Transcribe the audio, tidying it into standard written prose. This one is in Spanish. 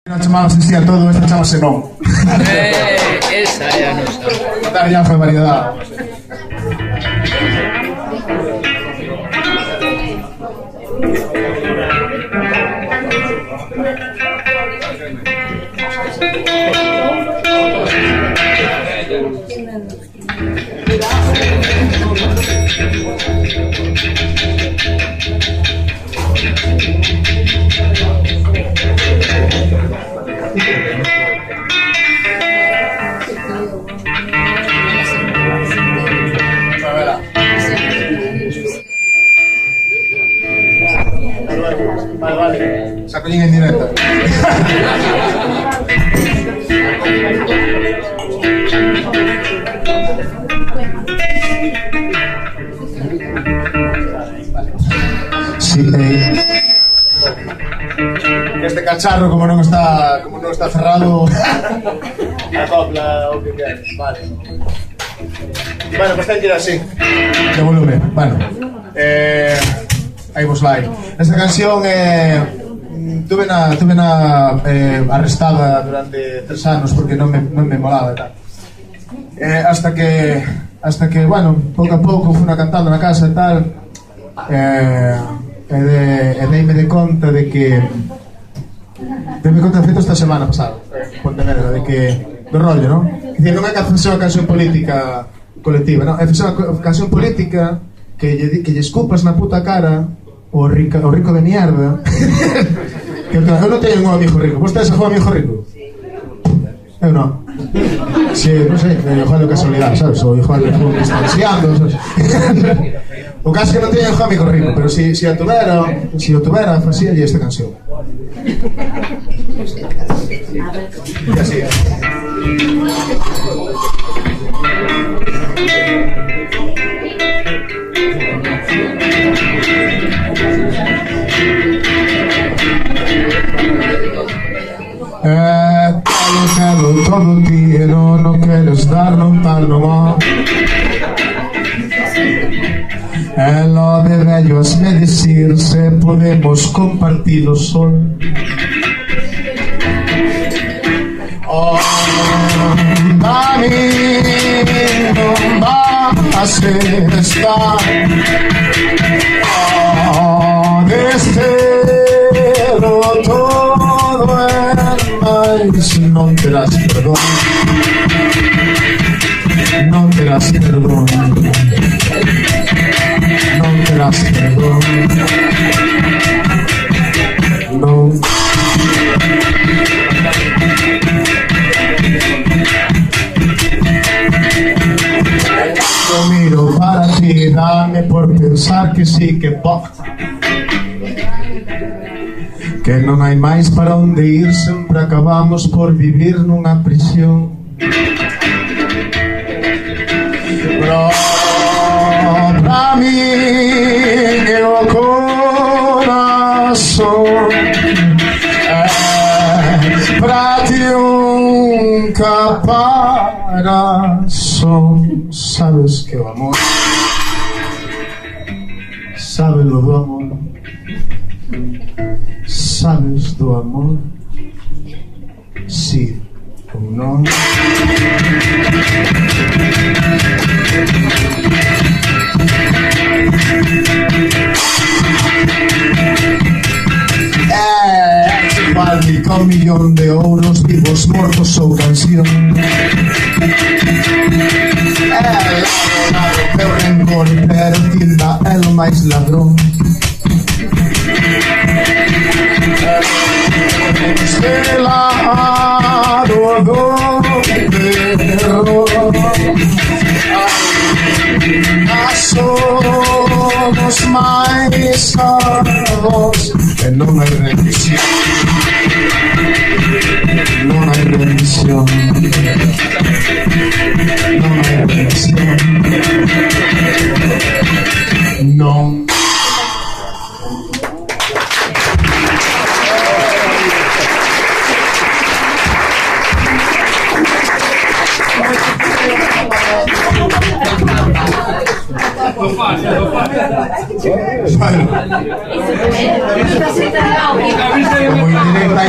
Non chamamos así a todo, esta chamase non. Esa é a nosa. Botar ya foi variedade. Vale. Sacollín en directo. Sí, este cacharro como non está cerrado acopla o que quere. Vale. Bueno, pues ten que ir así. De volumen. Bueno. Aí vos vai. Esta canción tuve na arrestada durante 3 anos porque non me molaba tal. Hasta que bueno, pouco a pouco fui cantando na casa e tal. Deime de conta de que feito esta semana pasada Pontevedra, de que do rollo, non? Dicir, non é que facer unha canción política colectiva, non? É facer unha canción política que lle escupas na puta cara o rico de mierda. Que eu non teño un amigo rico. Vos tedes un amigo rico? Eu non. Si, non sei, igual de casualidade, sabes? Ou igual de que está deseando, sabes? O caso que non teño un amigo rico, pero si o tuvera, facíalle esta canción. E así é. Telo todo ti e non queres dar non tal non. É lo de vellos me decir se podemos compartir o sol. A mí non va a ser estar destero todo mais non terás perdón. Non terás perdón. Non terás perdón. Non. Eu miro para ti, dame por pensar que sí que pode. Que non hai máis para onde ir, sempre acabamos por vivir nunha prisión. Pero pra min é o corazón, pra ti un caparazón. Sabes que o amor, sabes lo do amor. Sabes do amor? Sí ou non? Vale, con 1 millón de euros, vivos, mortos ou canción. Ladro, meu rencor, pero tilda é lo máis ladrón. Este lado do perro somos máis cargos e non hai rendición. Non hai rendición. Non hai rendición. Non. Bueno. Como indirecta